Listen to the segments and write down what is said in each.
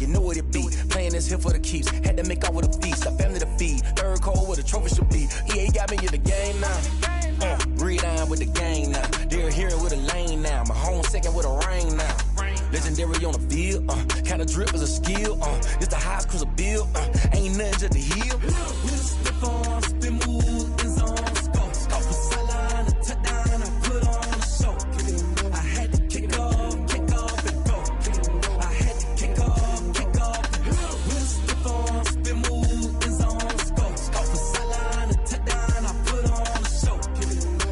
You know what it be. Playing this here for the keeps. Had to make off with a feast. A family to feed. Third cold where the trophy should be. EA got me in the game now. Breathe down with the gang now. They're here with a lane now. My home second with a rain now. Legendary on the field. Kinda drip is a skill. It's the highest cruiser bill. Ain't nothing just to heal. Slip on, spin move, in zone, scope. Scope for sideline, a touchdown, I put on a show. I had to kick off and go. I had to kick off and go. Slip on, spin move, in zone, scope. Scope for sideline, a touchdown, I put on a show.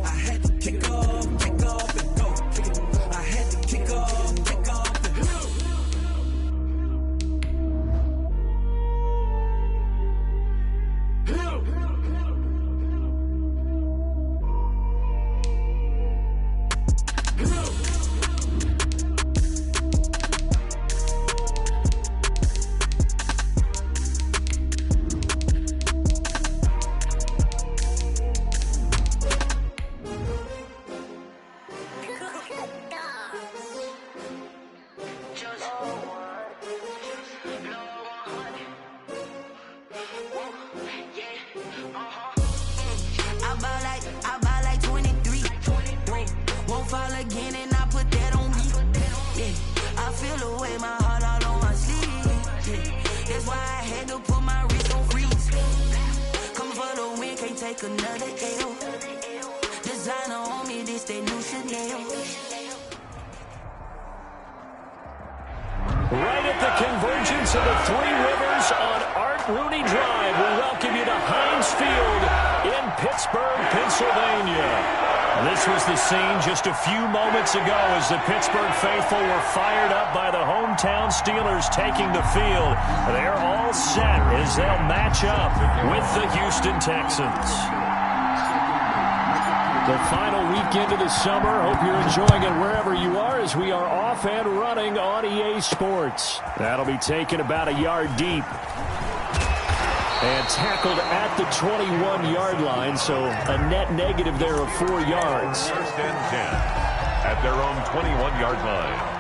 I had to kick off and go. I had to kick off and go. Right at the convergence of the Three Rivers on Art Rooney Drive, we welcome you to Heinz Field in Pittsburgh, Pennsylvania. This was the scene just a few moments ago as the Pittsburgh faithful were fired up by the hometown Steelers taking the field. They're all set as they'll match up with the Houston Texans. The final weekend of the summer. Hope you're enjoying it wherever you are as we are off and running on EA Sports. That'll be taken about a yard deep. And tackled at the 21-yard line, so a net negative there of 4 yards. First and 10 at their own 21-yard line.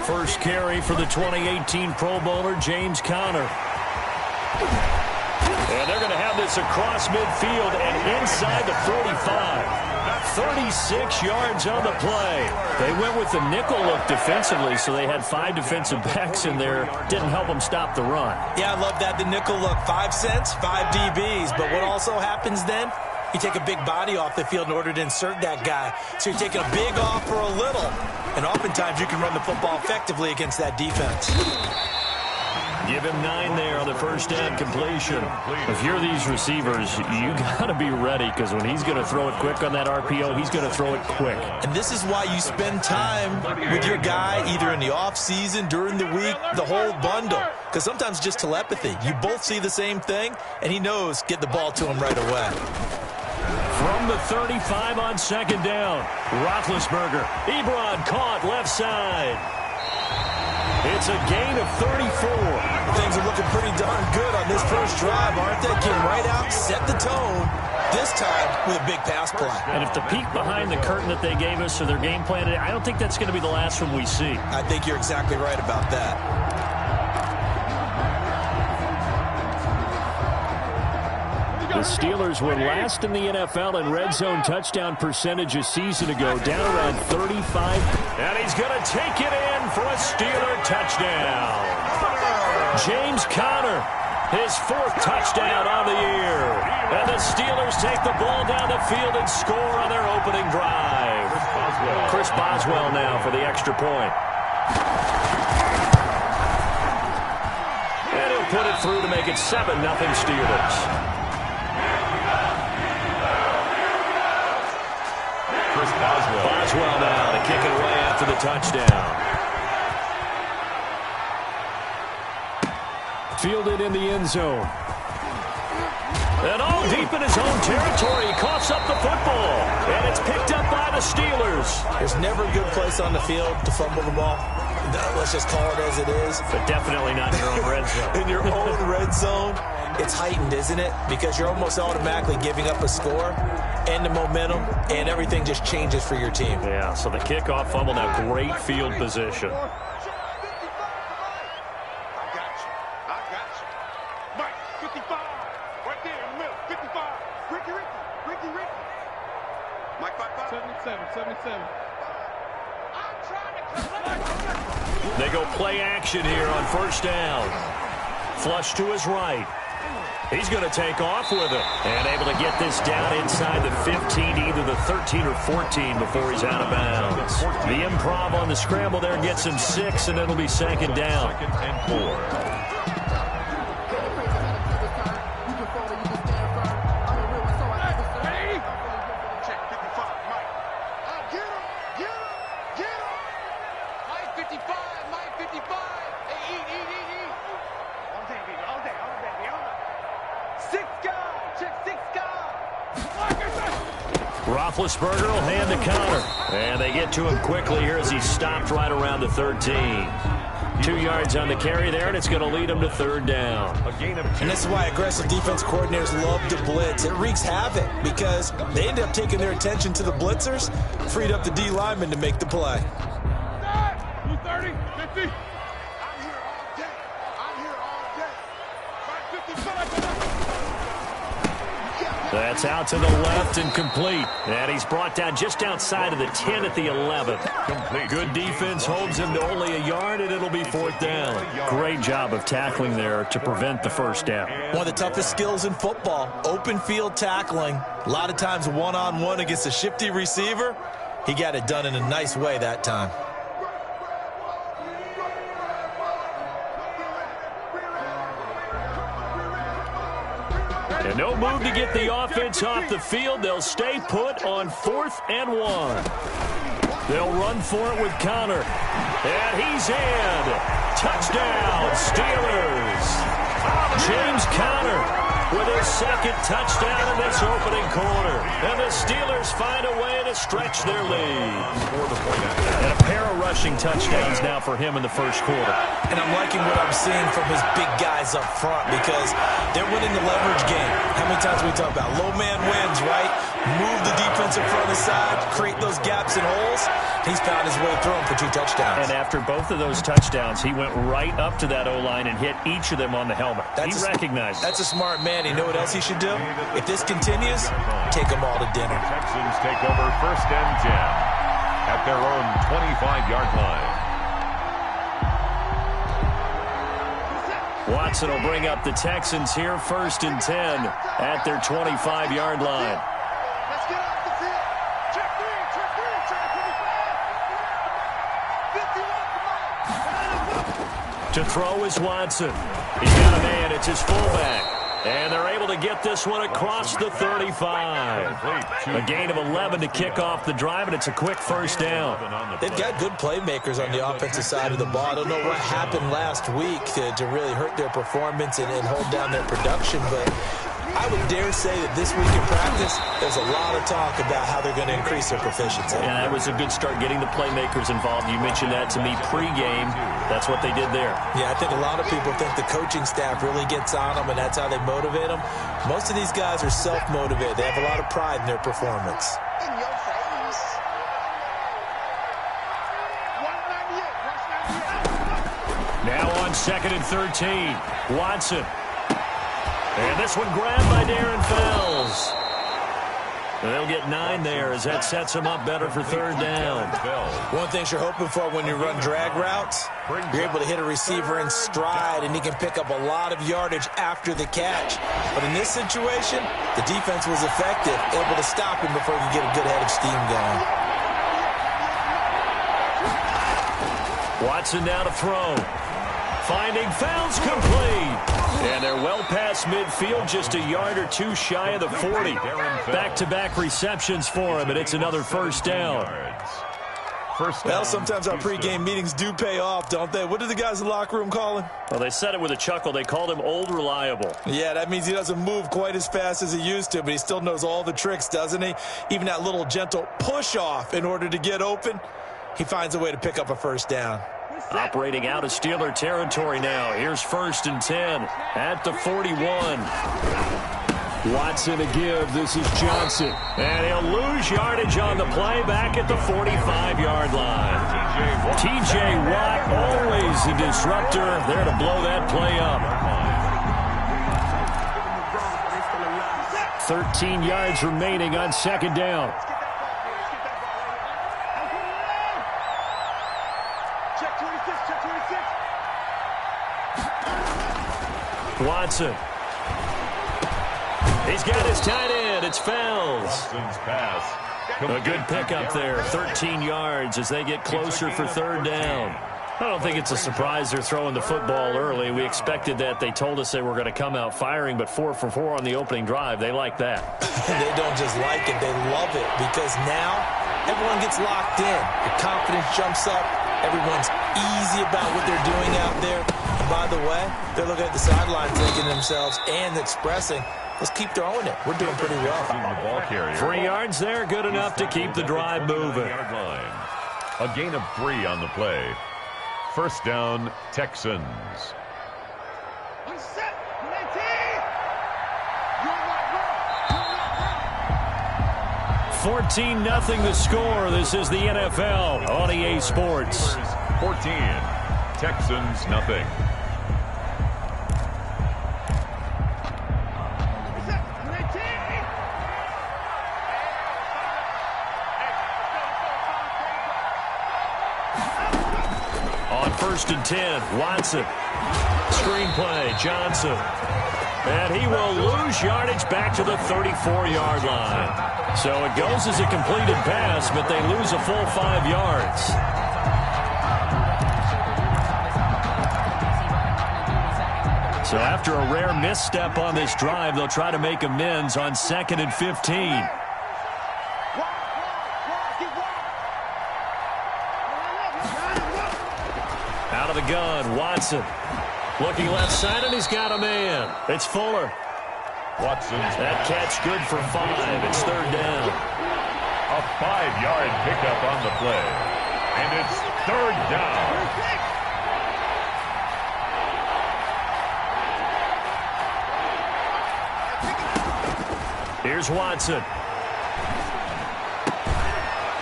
First carry for the 2018 Pro Bowler, James Conner. And they're going to have this across midfield and inside the 45. 36 yards on the play. They went with the nickel look defensively, so they had 5 defensive backs in there. Didn't help them stop the run. Yeah, I love that, the nickel look. 5 cents, 5 DBs. But what also happens then? You take a big body off the field in order to insert that guy. So you're taking a big off for a little. And oftentimes you can run the football effectively against that defense. Give him 9 there on the first down completion. If you're these receivers, you got to be ready because when he's going to throw it quick on that RPO, he's going to throw it quick. And this is why you spend time with your guy either in the offseason, during the week, the whole bundle. Because sometimes just telepathy. You both see the same thing, and he knows get the ball to him right away. From the 35 on second down, Roethlisberger. Ebron caught left side. It's a gain of 34. Things are looking pretty darn good on this first drive, aren't they? Came right out, set the tone, this time with a big pass play. And if the peek behind the curtain that they gave us or their game plan, I don't think that's going to be the last one we see. I think you're exactly right about that. The Steelers were last in the NFL in red zone touchdown percentage a season ago, down around 35. And he's going to take it in for a Steeler touchdown. James Conner, his 4th touchdown on the year. And the Steelers take the ball down the field and score on their opening drive. Chris Boswell now for the extra point. And he'll put it through to make it 7-0 Steelers. Boswell now to kick it away after the touchdown. Fielded in the end zone. And all deep deep in his own territory. He coughs up the football, and it's picked up by the Steelers. There's never a good place on the field to fumble the ball. Let's just call it as it is. But definitely not in your own red zone. In your own red zone, it's heightened, isn't it? Because you're almost automatically giving up a score and the momentum, and everything just changes for your team. Yeah, so the kickoff fumble, now great field position. They go play action here on first down. Flush to his right. He's going to take off with it. And able to get this down inside the 15, either the 13 or 14 before he's out of bounds. The improv on the scramble there gets him 6, and it'll be second down. Second and 4. Roethlisberger will hand the counter. And they get to him quickly here as he stopped right around the 13. 2 yards on the carry there, and it's going to lead him to third down. And this is why aggressive defense coordinators love to blitz. It wreaks havoc because they end up taking their attention to the blitzers, freed up the D lineman to make the play. 230, 50. I'm here all day. I'm here all day. 555. That's out to the left and complete. And he's brought down just outside of the 10 at the 11. Good defense holds him to only a yard, and it'll be fourth down. Great job of tackling there to prevent the first down. One of the toughest skills in football, open field tackling. A lot of times one-on-one against a shifty receiver. He got it done in a nice way that time. And no move to get the offense off the field. They'll stay put on 4th and 1. They'll run for it with Connor. And he's in. Touchdown, Steelers. James Conner with his second touchdown in this opening quarter. And the Steelers find a way to stretch their lead. And a pair of rushing touchdowns now for him in the first quarter. And I'm liking what I'm seeing from his big guys up front because they're winning the leverage game. How many times we talk about low man wins, right? Move the defensive front aside, create those gaps and holes. He's found his way through them for 2 touchdowns. And after both of those touchdowns, he went right up to that O-line and hit each of them on the helmet. He recognized it. That's a smart man. You know what else he should do? If this continues, take them all to dinner. Texans take over first and 10 at their own 25-yard line. Watson will bring up the Texans here first and 10 at their 25-yard line. Let's get off the field. Check 3, check 3, check 51. To throw is Watson. He's got a man. It's his fullback. And they're able to get this one across the 35. A gain of 11 to kick off the drive, and it's a quick first down. They've got good playmakers on the offensive side of the ball. I don't know what happened last week to really hurt their performance and hold down their production, but I would dare say that this week in practice, there's a lot of talk about how they're going to increase their proficiency. And that was a good start getting the playmakers involved. You mentioned that to me pregame. That's what they did there. Yeah, I think a lot of people think the coaching staff really gets on them, and that's how they motivate them. Most of these guys are self-motivated. They have a lot of pride in their performance. In your face. 198. Now on 2nd and 13, Watson. And this one grabbed by Darren Fells. And they'll get 9 there as that sets them up better for third down. One thing you're hoping for when you run drag routes, you're able to hit a receiver in stride, and he can pick up a lot of yardage after the catch. But in this situation, the defense was effective, able to stop him before he could get a good head of steam going. Watson now to throw. Finding Fells complete. And they're well past midfield, just a yard or 2 shy of the 40. Back-to-back receptions for him, and it's another first down. First down. Well, sometimes our pregame meetings do pay off, don't they? What do the guys in the locker room call him? Well, they said it with a chuckle. They called him Old Reliable. Yeah, that means he doesn't move quite as fast as he used to, but he still knows all the tricks, doesn't he? Even that little gentle push-off in order to get open, he finds a way to pick up a first down. Operating out of Steeler territory now. Here's 1st and 10 at the 41. Watson to give. This is Johnson. And he'll lose yardage on the play back at the 45-yard line. T.J. Watt, always a disruptor, there to blow that play up. 13 yards remaining on 2nd down. Watson. He's got his tight end. It's Fells. Watson's pass. A good pickup there. 13 yards as they get closer for 3rd down. I don't think it's a surprise they're throwing the football early. We expected that. They told us they were going to come out firing, but 4 for 4 on the opening drive. They like that. They don't just like it. They love it because now everyone gets locked in. The confidence jumps up. Everyone's easy about what they're doing out there. And by the way, they're looking at the sideline thinking to themselves and expressing, let's keep throwing it. We're doing pretty well. The ball carrier. 3 yards there, good enough to keep the drive moving. A gain of 3 on the play. First down, Texans. 14-0 the score. This is the NFL on EA Sports. 14. Texans, nothing. On 1st and 10, Watson. Screenplay, Johnson. And he will lose yardage back to the 34-yard line. So it goes as a completed pass, but they lose a full 5 yards. So after a rare misstep on this drive, they'll try to make amends on 2nd and 15. Out of the gun, Watson. Looking left side, and he's got a man. It's Fuller. Watson's That catch good for 5. It's 3rd down. a 5-yard pickup on the play. And it's 3rd down. Here's Watson.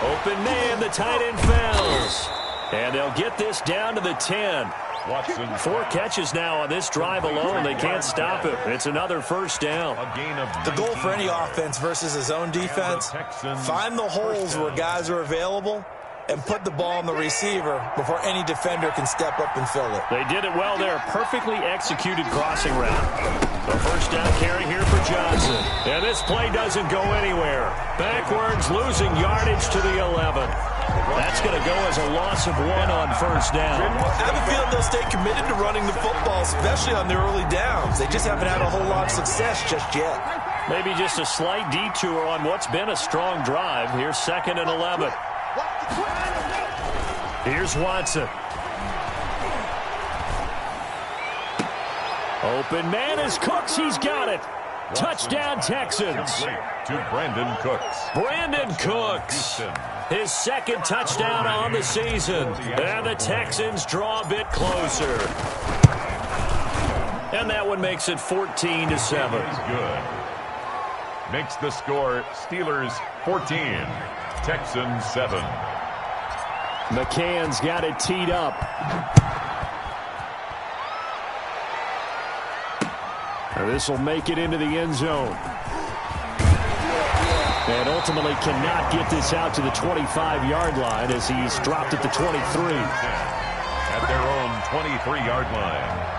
Open man, the tight end fails. And they'll get this down to the 10. Watson. 4 catches now on this drive alone. They can't stop it. It's another 1st down. A gain of The goal for any offense versus his own defense, find the holes where guys are available and put the ball on the receiver before any defender can step up and fill it. They did it well there. Perfectly executed crossing route. The 1st down carry here for Johnson. And this play doesn't go anywhere. Backwards, losing yardage to the 11. That's going to go as a loss of 1 on 1st down. I have a feeling they'll stay committed to running the football, especially on the early downs. They just haven't had a whole lot of success just yet. Maybe just a slight detour on what's been a strong drive. Here's 2nd and 11. Here's Watson. Open man is Cooks. He's got it. Touchdown, Texans. to Brandon Cooks. Brandon Cooks. His 2nd touchdown on the season. And the Texans draw a bit closer. And that one makes it 14-7. Good. Makes the score Steelers 14, Texans 7. McCann's got it teed up. This will make it into the end zone. And ultimately cannot get this out to the 25-yard line as he's dropped at the 23. At their own 23-yard line.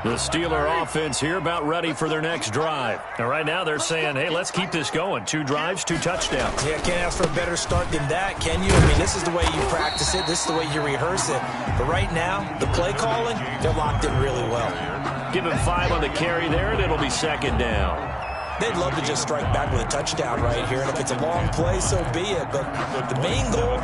The Steeler offense here about ready for their next drive. And right now they're saying, hey, let's keep this going. 2 drives, 2 touchdowns. Yeah, can't ask for a better start than that, can you? I mean, this is the way you practice it. This is the way you rehearse it. But right now, the play calling, they're locked in really well. Give him 5 on the carry there, and it'll be 2nd down. They'd love to just strike back with a touchdown right here, and if it's a long play, so be it. But the main goal,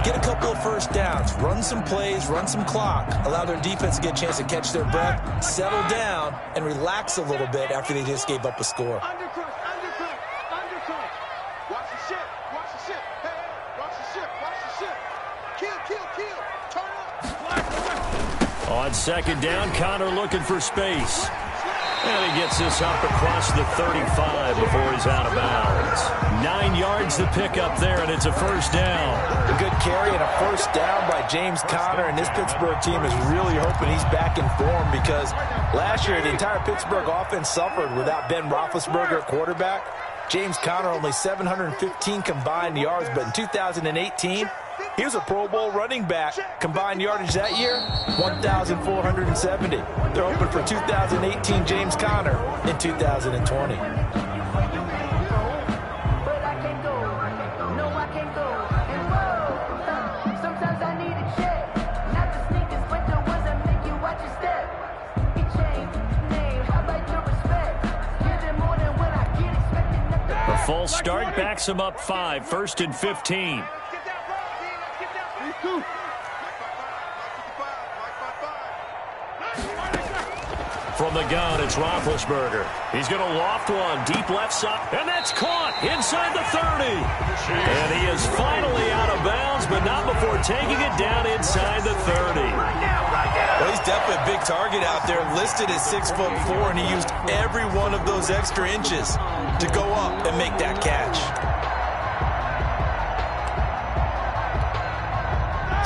get a couple of first downs, run some plays, run some clock, allow their defense to get a chance to catch their breath, settle down, and relax a little bit after they just gave up a score. Undercut. Watch the ship. Hey, watch the ship. Kill. Turn up. On second down, Connor looking for space. And he gets this up across the 35 before he's out of bounds. 9 yards to pick up there, and it's a first down. A good carry and a first down by James Conner, and this Pittsburgh team is really hoping he's back in form because last year the entire Pittsburgh offense suffered without Ben Roethlisberger at quarterback. James Conner only 715 combined yards, but in 2018, he was a Pro Bowl running back. Combined yardage that year, 1,470. They're hoping for 2018 James Conner in 2020. The full start backs him up 5, 1st and 15. From the gun, it's Roethlisberger. He's going to loft one, deep left side, and that's caught inside the 30. And he is finally out of bounds, but not before taking it down inside the 30. Well, he's definitely a big target out there, listed at 6'4", and he used every one of those extra inches to go up and make that catch.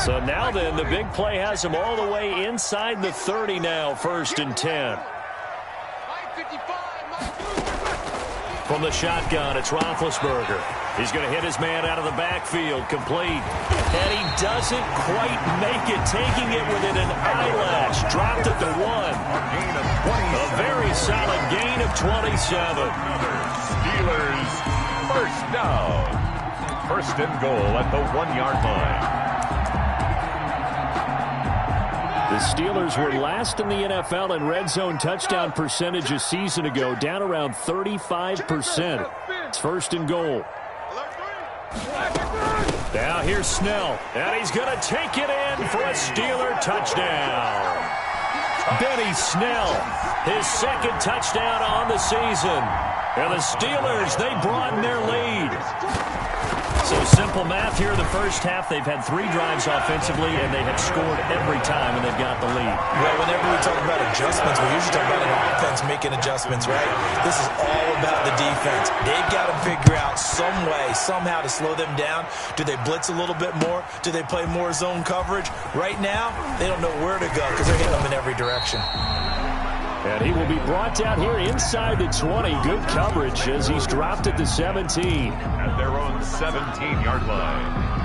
So now then, the big play has him all the way inside the 30 now, 1st and 10. From the shotgun, it's Roethlisberger. He's going to hit his man out of the backfield, complete. And he doesn't quite make it, taking it within an eyelash. Dropped it to 1. A very solid gain of 27. Steelers first down. 1st and goal at the 1-yard line. The Steelers were last in the NFL in red zone touchdown percentage a season ago, down around 35%. It's 1st and goal. Now here's Snell, and he's going to take it in for a Steeler touchdown. Benny Snell, his 2nd touchdown on the season. And the Steelers, they broaden their lead. So simple math here in the first half. They've had 3 drives offensively, and they have scored every time, and they've got the lead. Well, whenever we talk about adjustments, we usually talk about an offense making adjustments, right? This is all about the defense. They've got to figure out some way, somehow to slow them down. Do they blitz a little bit more? Do they play more zone coverage? Right now, they don't know where to go because they're hitting them in every direction. And he will be brought down here inside the 20. Good coverage as he's dropped at the 17. At their own 17-yard line.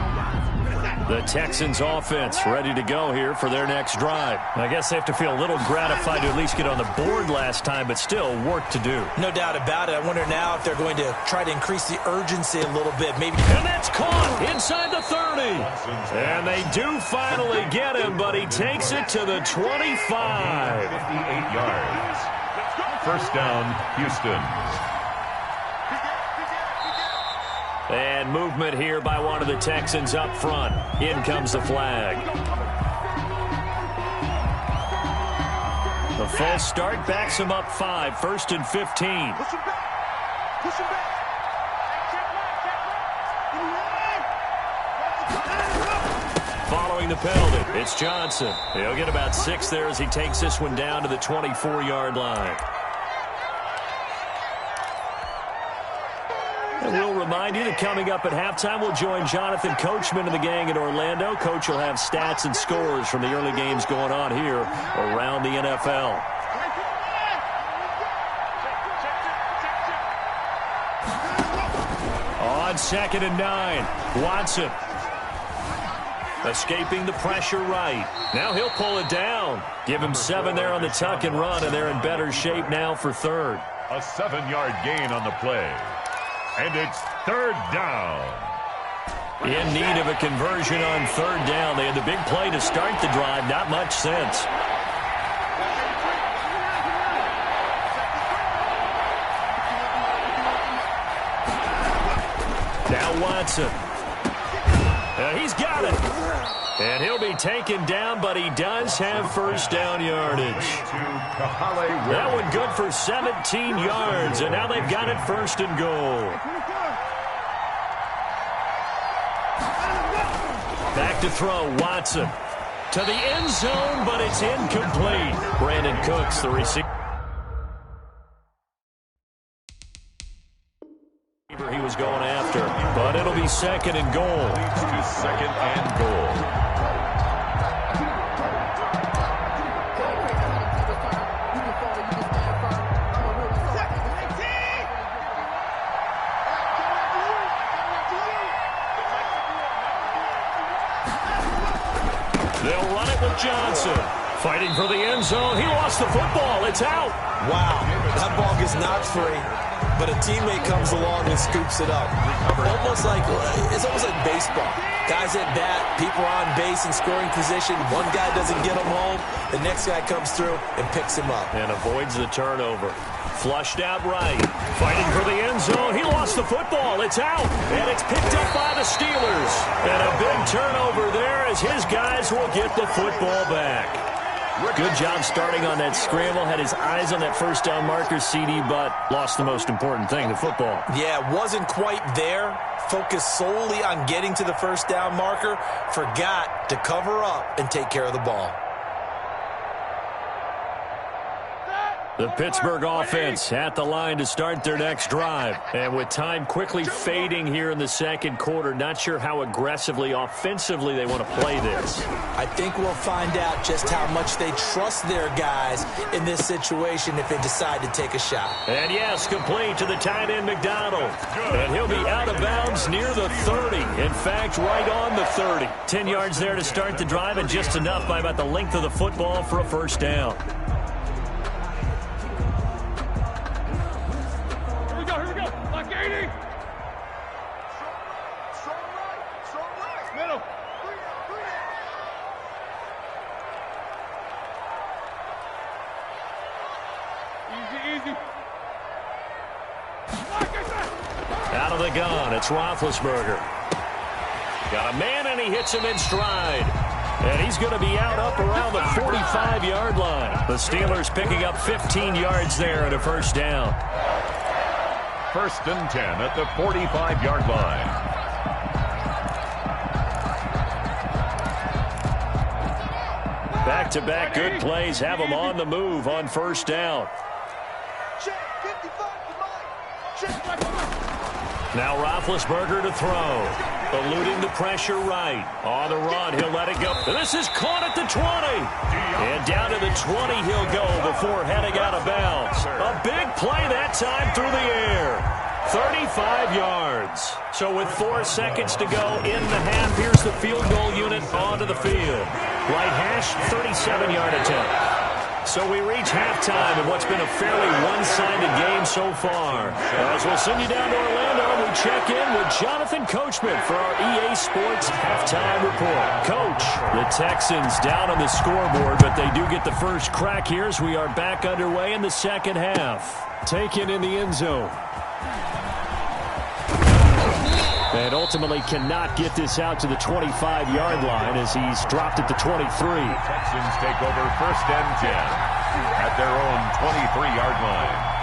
The Texans offense ready to go here for their next drive. I guess they have to feel a little gratified to at least get on the board last time, but still work to do. No doubt about it. I wonder now if they're going to try to increase the urgency a little bit. Maybe. And that's caught inside the 30. And they do finally get him, but he takes it to the 25. 58 yards. 1st down, Houston. And movement here by one of the Texans up front. In comes the flag. The full start backs him up 5, 1st and 15. Push him back. Push him back. Following the penalty, it's Johnson. He'll get about 6 there as he takes this one down to the 24-yard line. And we'll remind you that coming up at halftime, we'll join Jonathan Coachman and the gang in Orlando. Coach will have stats and scores from the early games going on here around the NFL. On 2nd and 9, Watson. Escaping the pressure right. Now he'll pull it down. Give him 7 there on the tuck and run, and they're in better shape now for 3rd. A 7-yard gain on the play. And it's 3rd down. In need of a conversion on 3rd down. They had the big play to start the drive. Not much sense. Now Watson. He's got it. And he'll be taken down, but he does have first down yardage. That one good for 17 yards, and now they've got it first and goal. Back to throw, Watson. To the end zone, but it's incomplete. Brandon Cooks, the receiver. He was going after, but it'll be second and goal. To second and goal. They'll run it with Johnson. Fighting for the end zone. He lost the football. It's out. Wow, that ball gets knocked free, but a teammate comes along and scoops it up. It's almost like baseball. Guys at bat, people are on base in scoring position. One guy doesn't get him home. The next guy comes through and picks him up. And avoids the turnover. Flushed out right. Fighting for the end zone. He lost the football. It's out. And it's picked up by the Steelers. And a big turnover there as his guys will get the football back. Good job starting on that scramble. Had his eyes on that first down marker, CD, but lost the most important thing, the football. Yeah, wasn't quite there. Focused solely on getting to the first down marker. Forgot to cover up and take care of the ball. The Pittsburgh offense at the line to start their next drive. And with time quickly fading here in the second quarter, not sure how aggressively, offensively they want to play this. I think we'll find out just how much they trust their guys in this situation if they decide to take a shot. And yes, complete to the tight end McDonald. And he'll be out of bounds near the 30. In fact, right on the 30. 10 yards there to start the drive, and just enough by about the length of the football for a first down. Out of the gun, it's Roethlisberger. Got a man, and he hits him in stride. And he's going to be out up around the 45-yard line. The Steelers picking up 15 yards there at a first down. First and 10 at the 45-yard line. Back-to-back good plays have them on the move on first down. Now Roethlisberger to throw. Eluding the pressure right. On the run, he'll let it go. This is caught at the 20. And down to the 20 he'll go before heading out of bounds. A big play that time through the air. 35 yards. So with 4 seconds to go in the half, here's the field goal unit onto the field. Right hash, 37-yard attempt. So we reach halftime in what's been a fairly one-sided game so far. As we'll send you down to Orlando, we check in with Jonathan Coachman for our EA Sports Halftime Report. Coach, the Texans down on the scoreboard, but they do get the first crack here as we are back underway in the second half. Taken in the end zone. And ultimately cannot get this out to the 25-yard line as he's dropped at the 23. Texans take over first and 10 at their own 23-yard line.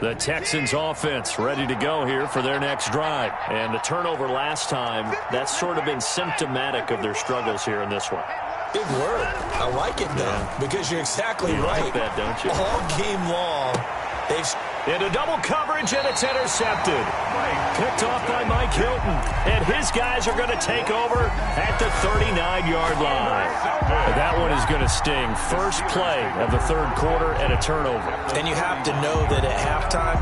The Texans offense ready to go here for their next drive. And the turnover last time, that's sort of been symptomatic of their struggles here in this one. Big word. I like it, though, because you're exactly right. Like that, don't you? All game long, they've... Into double coverage, and it's intercepted. Picked off by Mike Hilton. And his guys are going to take over at the 39-yard line. That one is going to sting. First play of the third quarter and a turnover. And you have to know that at halftime,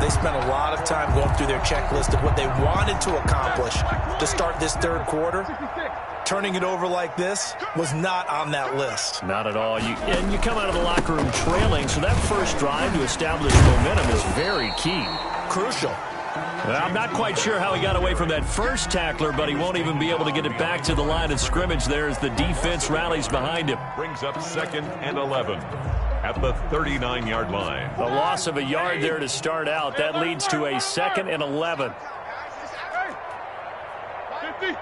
they spent a lot of time going through their checklist of what they wanted to accomplish to start this third quarter. Turning it over like this was not on that list. Not at all. And you come out of the locker room trailing, so that first drive to establish momentum is very key. Crucial. Well, I'm not quite sure how he got away from that first tackler, but he won't even be able to get it back to the line of scrimmage there as the defense rallies behind him. Brings up 2nd and 11 at the 39-yard line. A loss of a yard there to start out. That leads to a 2nd and 11. 50.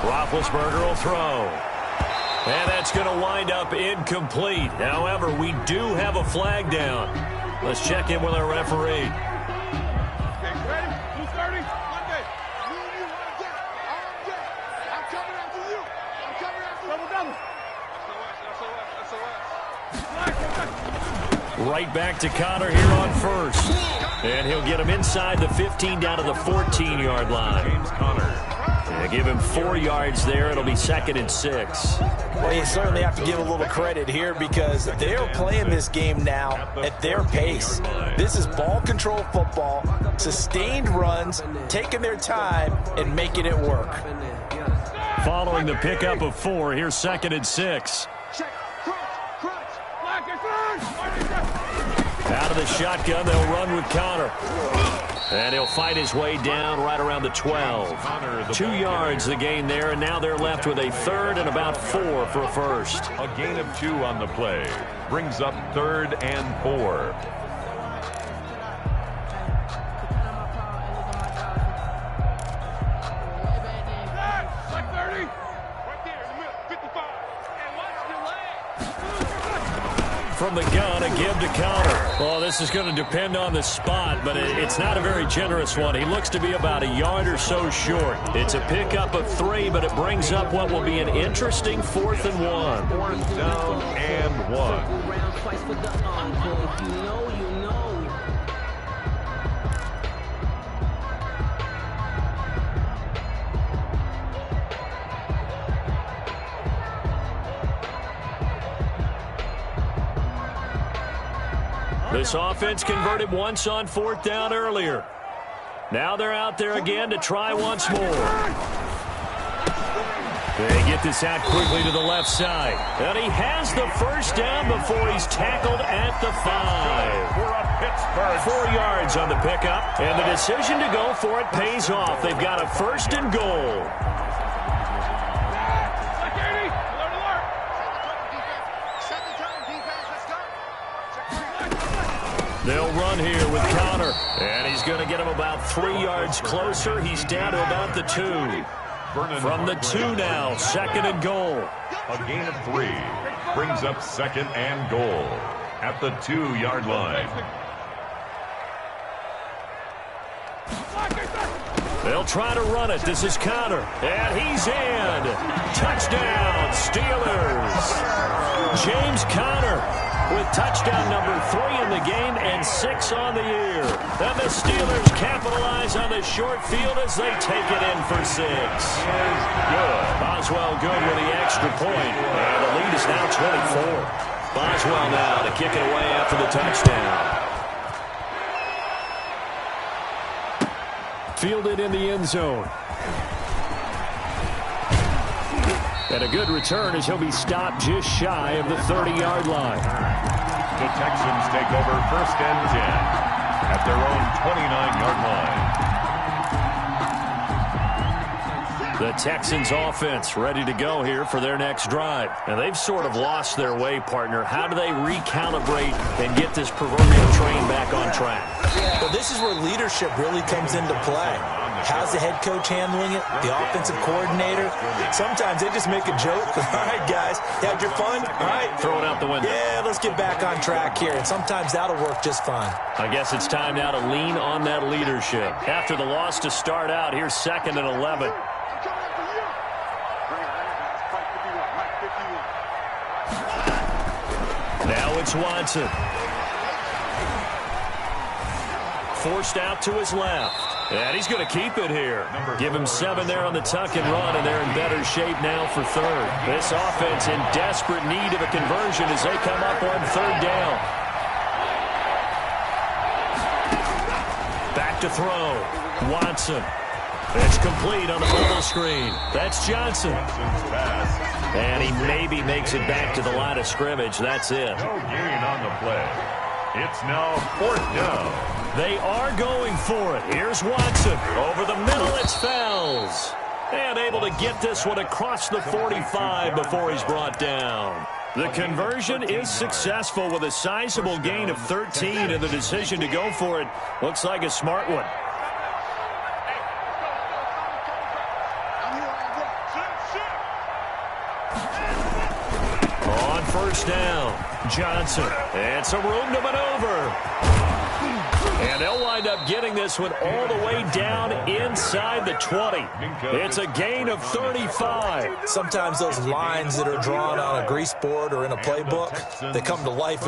Roethlisberger will throw. And that's going to wind up incomplete. However, we do have a flag down. Let's check in with our referee. Okay, ready? 2:30. Monday. I'm coming after you. I'm coming after you. Double. SOS. Right back to Connor here on first. And he'll get him inside the 15 down to the 14-yard line. James Conner. They give him 4 yards there. It'll be 2nd and 6. Well, you certainly have to give a little credit here because they're playing this game now at their pace. This is ball control football, sustained runs, taking their time, and making it work. Following the pickup of 4, here's 2nd and 6. Out of the shotgun, they'll run with Connor. And he'll fight his way down right around the 12. 2 yards the gain there, and now they're left with a 3rd and about 4 for a first. A gain of 2 on the play. Brings up 3rd and 4. From the gun, a give to Connor. Well, this is going to depend on the spot, but it's not a very generous one. He looks to be about a yard or so short. It's a pickup of 3, but it brings up what will be an interesting 4th and 1. 4th down and 1. This offense converted once on 4th down earlier. Now they're out there again to try once more. They get this out quickly to the left side. And he has the first down before he's tackled at the 5. 4 yards on the pickup. And the decision to go for it pays off. They've got a 1st and goal. They'll run here with Connor. And he's going to get him about 3 yards closer. He's down to about the 2. From the 2 now, 2nd and goal. A gain of 3. Brings up 2nd and goal at the 2-yard line. They'll try to run it. This is Connor. And he's in. Touchdown, Steelers. James Conner with touchdown number 3 in the game and 6 on the year. And the Steelers capitalize on the short field as they take it in for 6. Good. Boswell good with the extra point. And the lead is now 24. Boswell now to kick it away after the touchdown. Fielded in the end zone. And a good return as he'll be stopped just shy of the 30-yard line. The Texans take over 1st and 10 at their own 29-yard line. The Texans offense ready to go here for their next drive. And they've sort of lost their way, partner. How do they recalibrate and get this proverbial train back on track? Well, this is where leadership really comes into play. How's the head coach handling it? The offensive coordinator? Sometimes they just make a joke. All right, guys, you had your fun? All right. Throw it out the window. Yeah, let's get back on track here. And sometimes that'll work just fine. I guess it's time now to lean on that leadership. After the loss to start out, here's 2nd and 11. Now it's Watson. Forced out to his left. And he's going to keep it here. Give him 7 there on the tuck and run, and they're in better shape now for 3rd. This offense in desperate need of a conversion as they come up on 3rd down. Back to throw. Watson. It's complete on the bubble screen. That's Johnson. And he maybe makes it back to the line of scrimmage. That's it. No gain on the play. It's now 4th down. They are going for it. Here's Watson. Over the middle, it's Fells. And able to get this one across the 45 before he's brought down. The conversion is successful with a sizable gain of 13, and the decision to go for it looks like a smart one. On first down, Johnson. And some room to maneuver. And they'll wind up getting this one all the way down inside the 20. It's a gain of 35. Sometimes those lines that are drawn on a grease board or in a playbook, they come to life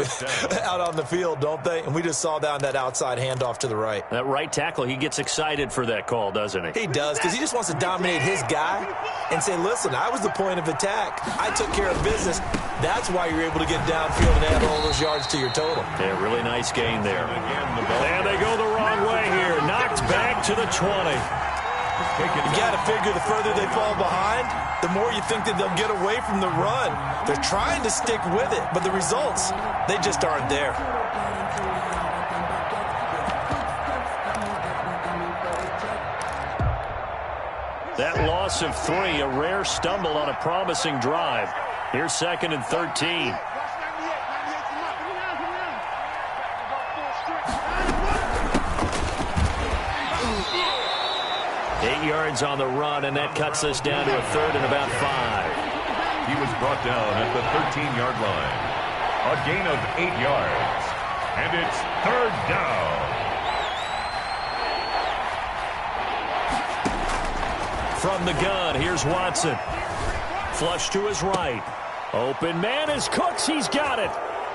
out on the field, don't they? And we just saw down that outside handoff to the right. That right tackle, he gets excited for that call, doesn't he? He does, because he just wants to dominate his guy and say, listen, I was the point of attack. I took care of business. That's why you're able to get downfield and add all those yards to your total. Yeah, really nice gain there. And they go the wrong way here. Knocked back to the 20. You got to figure the further they fall behind, the more you think that they'll get away from the run. They're trying to stick with it, but the results, they just aren't there. That loss of 3, a rare stumble on a promising drive. Here's 2nd and 13. 8 yards on the run, and that cuts us down to a 3rd and about 5. He was brought down at the 13-yard line. A gain of 8 yards. And it's 3rd down. From the gun, here's Watson. Flush to his right. Open man is Cooks. He's got it.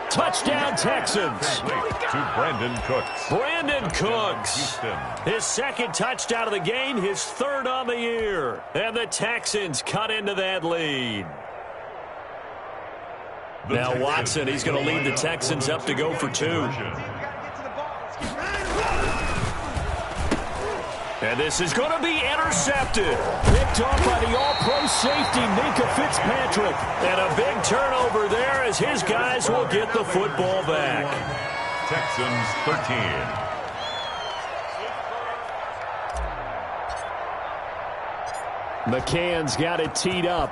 Touchdown, Texans. To Brandon Cooks. Brandon Cooks. His 2nd touchdown of the game, his 3rd on the year. And the Texans cut into that lead. Now Watson, he's going to lead the Texans up to go for 2. And this is going to be intercepted. Picked off by the all-pro safety, Minka Fitzpatrick. And a big turnover there as his guys will get the football back. Texans 13. McCann's got it teed up.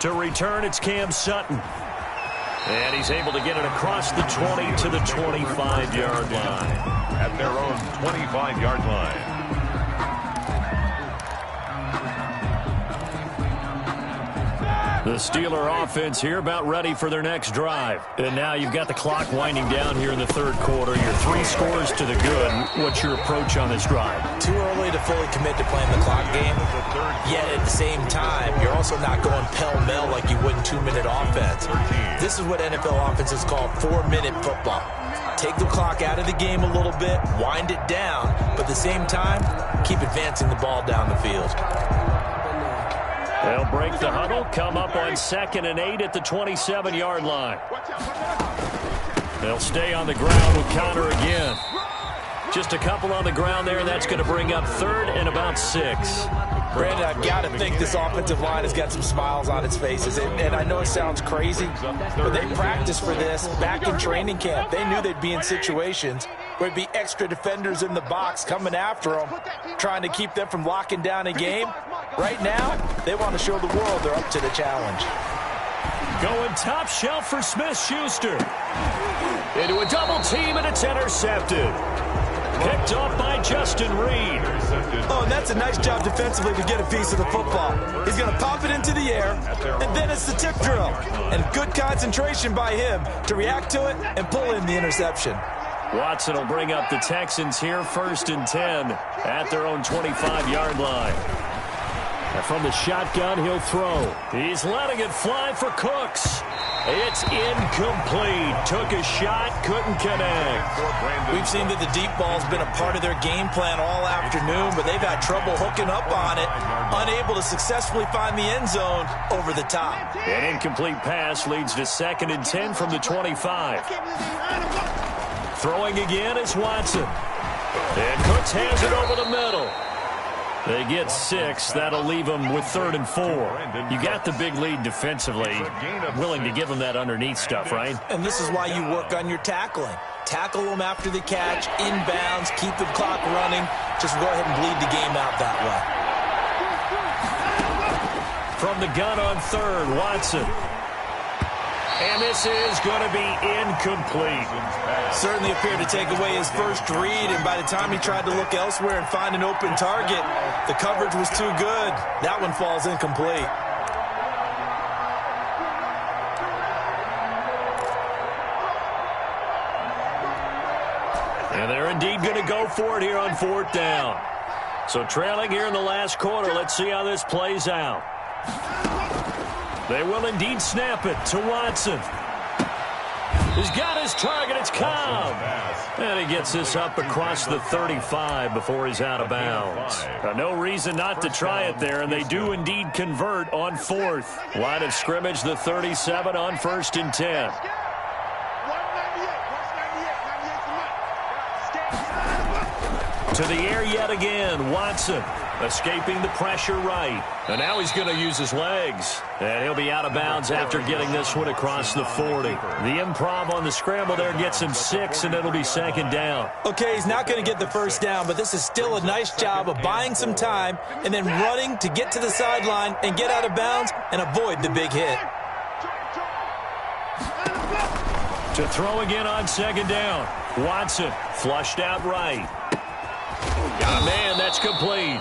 To return, it's Cam Sutton. And he's able to get it across the 20 to the 25-yard line. At their own 25-yard line. The Steeler offense here about ready for their next drive. And now you've got the clock winding down here in the 3rd quarter. You're 3 scores to the good. What's your approach on this drive? Too early to fully commit to playing the clock game. Yet at the same time, you're also not going pell-mell like you would in 2-minute offense. This is what NFL offenses call 4-minute football. Take the clock out of the game a little bit, wind it down, but at the same time, keep advancing the ball down the field. They'll break the huddle, come up on 2nd and 8 at the 27-yard line. They'll stay on the ground with Connor again. Just a couple on the ground there, and that's going to bring up 3rd and about 6. Brandon, I've got to think this offensive line has got some smiles on its faces. And I know it sounds crazy, but they practiced for this back in training camp. They knew they'd be in situations where there'd be extra defenders in the box coming after them, trying to keep them from locking down a game. Right now, they want to show the world they're up to the challenge. Going top shelf for Smith-Schuster. Into a double team, and it's intercepted. Picked off by Justin Reed. Oh, and that's a nice job defensively to get a piece of the football. He's going to pop it into the air, and then it's the tip drill. And good concentration by him to react to it and pull in the interception. Watson will bring up the Texans here 1st and 10 at their own 25-yard line. And from the shotgun, he'll throw. He's letting it fly for Cooks. It's incomplete. Took a shot, couldn't connect. We've seen that the deep ball's been a part of their game plan all afternoon, but they've had trouble hooking up on it, unable to successfully find the end zone over the top. An incomplete pass leads to 2nd and 10 from the 25. Throwing again is Watson. And Cooks has it over the middle. They get 6. That'll leave them with 3rd and 4. You got the big lead defensively. Willing to give them that underneath stuff, right? And this is why you work on your tackling. Tackle them after the catch, inbounds, keep the clock running. Just go ahead and bleed the game out that way. From the gun on 3rd, Watson. And this is going to be incomplete. Certainly appeared to take away his first read, and by the time he tried to look elsewhere and find an open target, the coverage was too good. That one falls incomplete. And they're indeed going to go for it here on 4th down. So trailing here in the last quarter, let's see how this plays out. They will indeed snap it to Watson. He's got his target. It's Cobb. And he gets this up across the 35 before he's out of bounds. Now, no reason not to try it there, and they do indeed convert on 4th. Line of scrimmage, the 37 on 1st and 10. To the air yet again, Watson escaping the pressure right. And now he's going to use his legs. And he'll be out of bounds after getting this one across the 40. The improv on the scramble there gets him 6, and it'll be 2nd down. Okay, he's not going to get the first down, but this is still a nice job of buying some time and then running to get to the sideline and get out of bounds and avoid the big hit. To throw again on 2nd down. Watson flushed out right. Got a man, that's complete.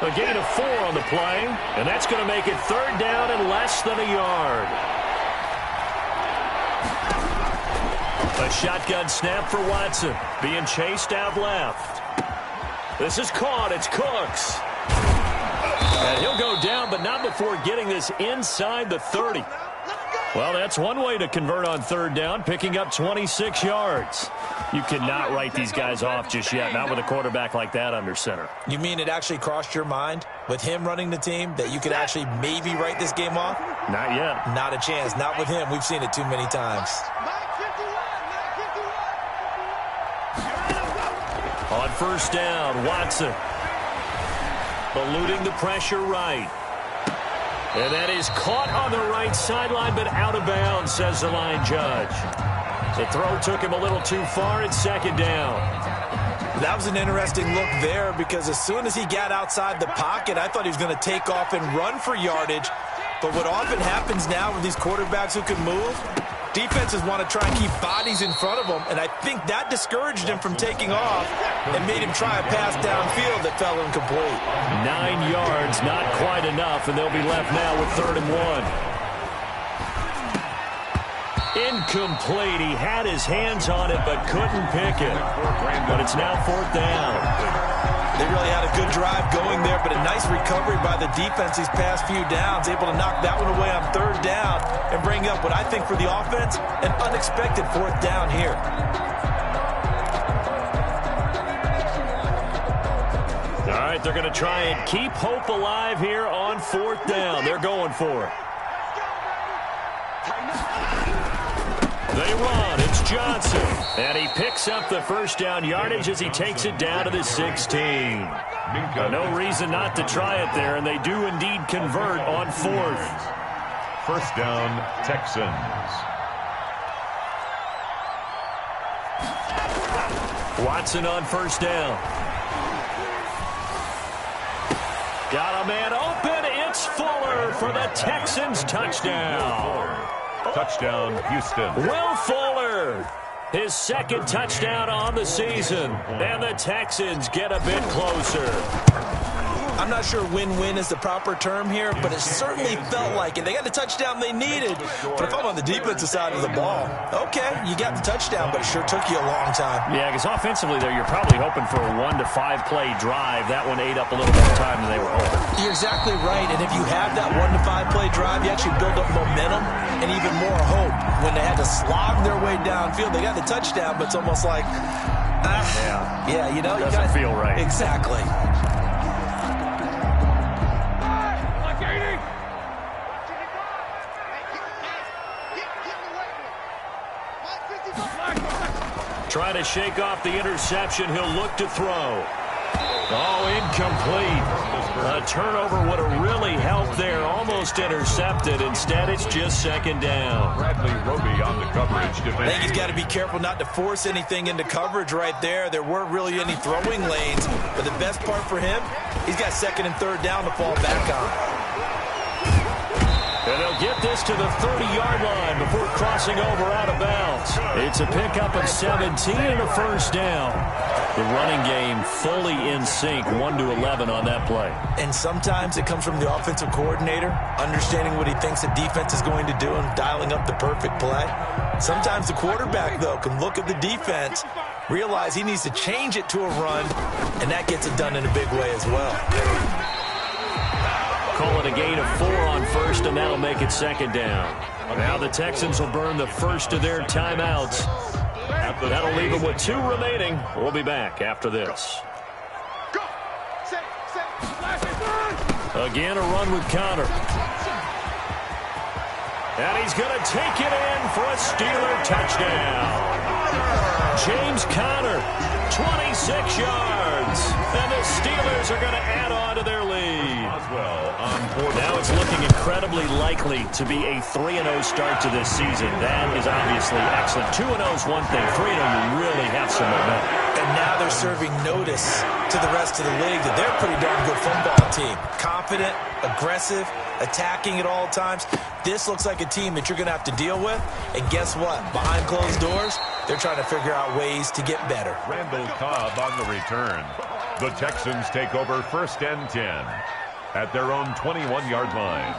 A gain of 4 on the play, and that's going to make it 3rd down and less than a yard. A shotgun snap for Watson, being chased out left. This is caught, it's Cooks. And he'll go down, but not before getting this inside the 30. Well, that's one way to convert on 3rd down, picking up 26 yards. You cannot write these guys off just yet, not with a quarterback like that under center. You mean it actually crossed your mind with him running the team that you could actually maybe write this game off? Not yet. Not a chance. Not with him. We've seen it too many times. On 1st down, Watson eluding the pressure right. And that is caught on the right sideline, but out of bounds, says the line judge. The throw took him a little too far. It's 2nd down. That was an interesting look there because as soon as he got outside the pocket, I thought he was going to take off and run for yardage. But what often happens now with these quarterbacks who can move, defenses want to try and keep bodies in front of them, and I think that discouraged him from taking off and made him try a pass downfield that fell incomplete. 9 yards, not quite enough, and they'll be left now with 3rd and 1. Incomplete. He had his hands on it but couldn't pick it. But it's now 4th down. They really had a good drive going there, but a nice recovery by the defense these past few downs, able to knock that one away on 3rd down and bring up what I think for the offense, an unexpected 4th down here. All right, they're going to try and keep hope alive here on 4th down. They're going for it. They run. It's Johnson. And he picks up the 1st down yardage as he takes it down to the 16. No reason not to try it there, and they do indeed convert on 4th. 1st down, Texans. Watson on 1st down. Got a man open. It's Fuller for the Texans touchdown. Touchdown, Houston. Will Fuller, his 2nd touchdown on the season. And the Texans get a bit closer. I'm not sure win-win is the proper term here, but it certainly felt like it. They got the touchdown they needed. But if I'm on the defensive side of the ball, okay, you got the touchdown, but it sure took you a long time. Yeah, because offensively there, you're probably hoping for a 1 to 5 play drive. That one ate up a little more time than they were hoping. You're exactly right, and if you have that 1 to 5 play drive, you actually build up momentum and even more hope. When they had to slog their way downfield, they got the touchdown, but it's almost like, yeah, you know, doesn't feel right. Exactly. Trying to shake off the interception. He'll look to throw. Oh, incomplete. A turnover would have really helped there. Almost intercepted. Instead, it's just second down. Bradley Roby on the coverage defense. I think he's got to be careful not to force anything into coverage right there. There weren't really any throwing lanes. But the best part for him, he's got second and third down to fall back on. And they'll get this to the 30-yard line before crossing over out of bounds. It's a pickup of 17 and a first down. The running game fully in sync, 1-11 on that play. And sometimes it comes from the offensive coordinator, understanding what he thinks the defense is going to do and dialing up the perfect play. Sometimes the quarterback, though, can look at the defense, realize he needs to change it to a run, and that gets it done in a big way as well. Call it a gain of 4 on first, and that'll make it second down. Now the Texans will burn the first of their timeouts. That'll leave them with 2 remaining. We'll be back after this. Again, a run with Connor. And he's going to take it in for a Steeler touchdown. James Conner, 26 yards. And the Steelers are going to add on to their lead. Now it's looking incredibly likely to be a 3-0 start to this season. That is obviously excellent. 2-0 is one thing. 3-0, you really have some momentum. And now they're serving notice to the rest of the league that they're a pretty darn good football team. Confident, aggressive, attacking at all times. This looks like a team that you're going to have to deal with. And guess what? Behind closed doors, they're trying to figure out ways to get better. Randall Cobb on the return. The Texans take over 1st and 10 at their own 21-yard line.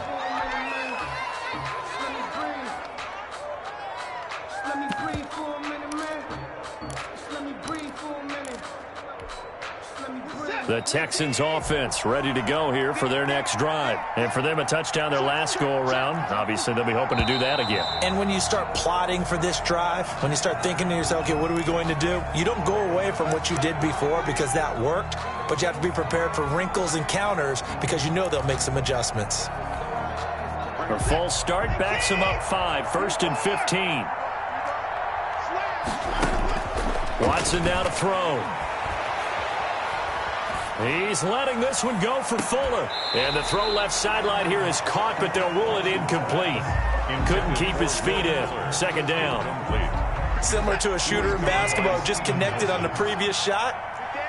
The Texans offense ready to go here for their next drive. And for them, a touchdown their last go-around. Obviously, they'll be hoping to do that again. And when you start plotting for this drive, when you start thinking to yourself, okay, what are we going to do? You don't go away from what you did before because that worked, but you have to be prepared for wrinkles and counters because you know they'll make some adjustments. A false start backs them up 5, 1st and 15. Watson now to throw. He's letting this one go for Fuller. And the throw left sideline here is caught, but they'll rule it incomplete. Couldn't keep his feet in. Second down. Similar to a shooter in basketball, just connected on the previous shot.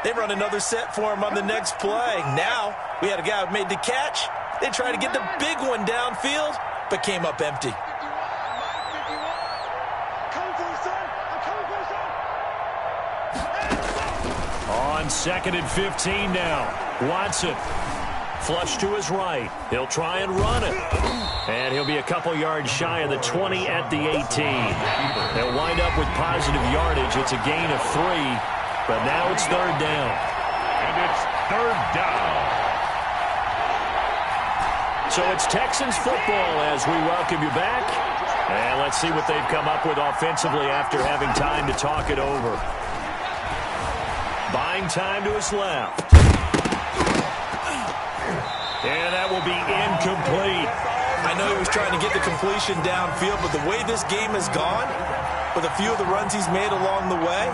They run another set for him on the next play. Now, we had a guy who made the catch. They tried to get the big one downfield, but came up empty. On 2nd and 15 now. Watson. Flush to his right. He'll try and run it. And he'll be a couple yards shy of the 20 at the 18. They'll wind up with positive yardage. It's a gain of 3. But now it's 3rd down. And it's 3rd down. So it's Texans football as we welcome you back. And let's see what they've come up with offensively after having time to talk it over. Buying time to his left. And that will be incomplete. I know he was trying to get the completion downfield, but the way this game has gone, with a few of the runs he's made along the way,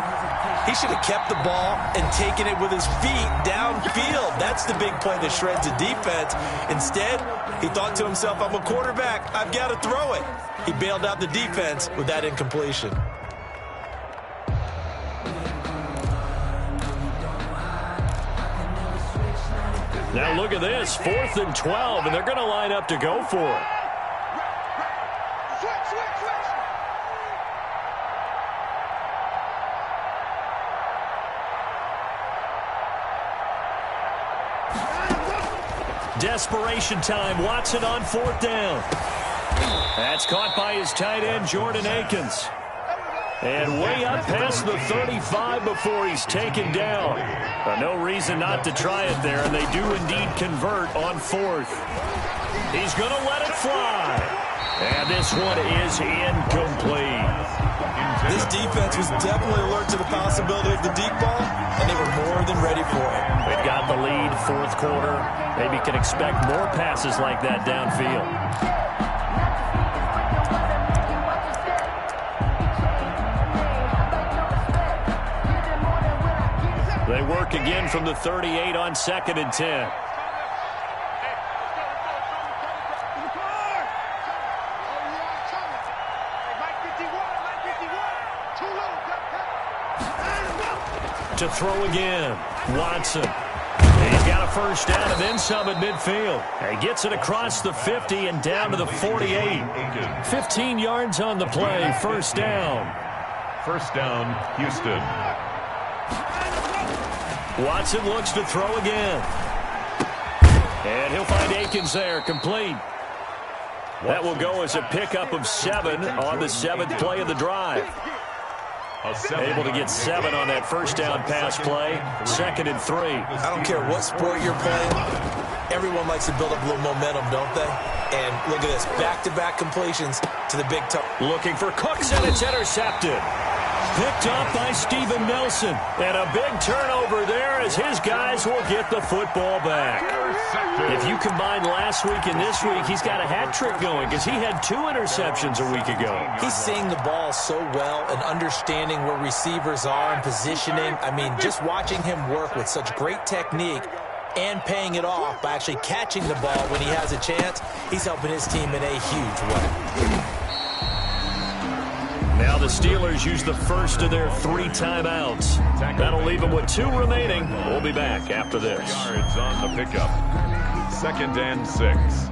he should have kept the ball and taken it with his feet downfield. That's the big play that shreds the defense. Instead, he thought to himself, I'm a quarterback. I've got to throw it. He bailed out the defense with that incompletion. Now look at this, 4th and 12, and they're going to line up to go for it. Desperation time, Watson on 4th down. That's caught by his tight end, Jordan Akins. And way up past the 35 before he's taken down. No reason not to try it there, and they do indeed convert on 4th. He's going to let it fly. And this one is incomplete. This defense was definitely alert to the possibility of the deep ball, and they were more than ready for it. They've got the lead, 4th quarter. Maybe can expect more passes like that downfield. mark again from the 38 on 2nd and 10. To throw again, Watson. He's got a first down and then some at midfield. He gets it across the 50 and down to the 48. 15 yards on the play, first down. First down, Houston. Watson looks to throw again. And he'll find Akins there, complete. That will go as a pickup of 7 on the 7th play of the drive. Able to get 7 on that first down pass play. 2nd and 3. I don't care what sport you're playing. Everyone likes to build up a little momentum, don't they? And look at this. Back-to-back completions to the big toe. Looking for Cooks, and it's intercepted. Picked up by Steven Nelson. And a big turnover there as his guys will get the football back. If you combine last week and this week, he's got a hat trick going because he had 2 interceptions a week ago. He's seeing the ball so well and understanding where receivers are and positioning. I mean, just watching him work with such great technique and paying it off by actually catching the ball when he has a chance, he's helping his team in a huge way. Now the Steelers use the first of their 3 timeouts. That'll leave them with 2 remaining. We'll be back after this. Yards on the pickup. 2nd and 6.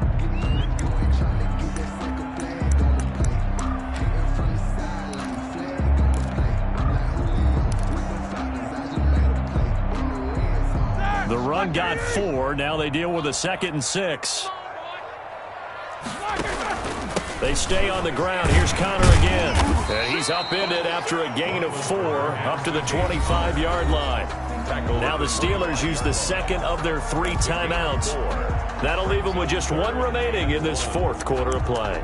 The run got 4. Now they deal with a 2nd and 6. They stay on the ground. Here's Connor again. And he's upended after a gain of 4 up to the 25-yard line. Now the Steelers use the 2nd of their 3 timeouts. That'll leave them with just 1 remaining in this 4th quarter of play.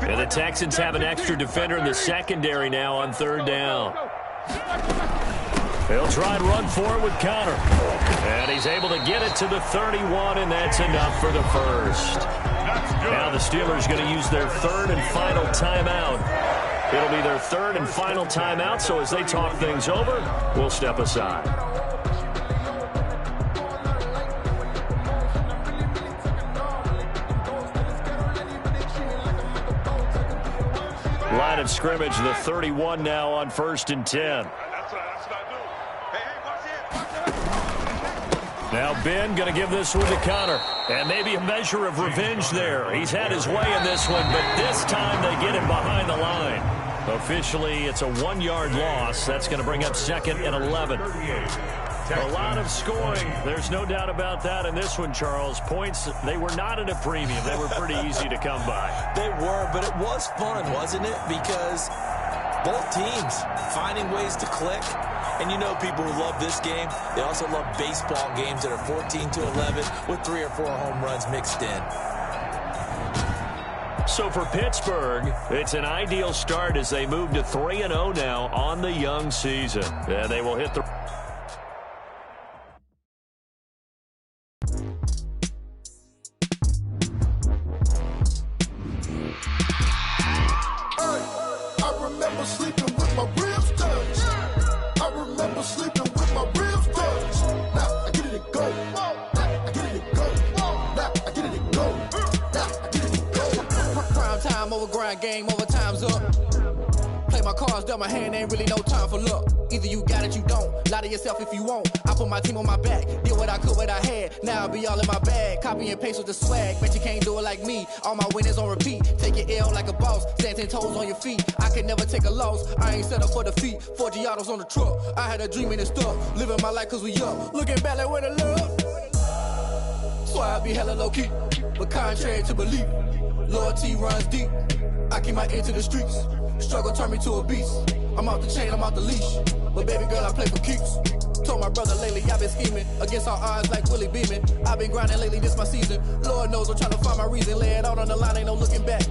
And the Texans have an extra defender in the secondary now on 3rd down. They'll try and run for it with Connor. And he's able to get it to the 31, and that's enough for the first. Now the Steelers going to use their 3rd and final timeout. It'll be their 3rd and final timeout, so as they talk things over, we'll step aside. Line of scrimmage, the 31 now on 1st and 10. Now Ben going to give this one to Connor. And maybe a measure of revenge there. He's had his way in this one, but this time they get him behind the line. Officially, it's a 1-yard loss. That's going to bring up 2nd and 11. A lot of scoring. There's no doubt about that in this one, Charles. Points, they were not at a premium. They were pretty easy to come by. They were, but it was fun, wasn't it? Because both teams finding ways to click. And you know people who love this game, they also love baseball games that are 14-11 with 3 or 4 home runs mixed in. So for Pittsburgh, it's an ideal start as they move to 3-0 now on the young season. And they will hit the... I remember sleeping with my ribs touched. I remember sleeping with my ribs touched. Now I get it and go. Now I get it and go. Now I get it and go. Now I get it and go. Prime time over grind game, over time's up. Play my cards, dealt my hand, ain't really no time for luck. Either you got it, you don't. Lie to yourself if you won't. I put my team on my back, did what I could, what I had. Now I'll be all in my bag, copy and paste with the swag. Bet you can't do it like me. All my winners on repeat. Take your L like a boss, stand 10 toes on your feet. I can never take a loss. I ain't set up for defeat. 4 Giottos on the truck. I had a dream and it stuck. Living my life cause we up. Looking back like where the love. So I be hella low key, but contrary to belief, loyalty runs deep. I keep my ear to the streets. Struggle turned me to a beast. I'm off the chain, I'm off the leash. But baby girl, I play for keeps. Told my brother lately, I've been scheming against all odds like Willie Beeman. I've been grinding lately, this my season. Lord knows I'm trying to find my reason. Lay it out on the line, ain't no looking back.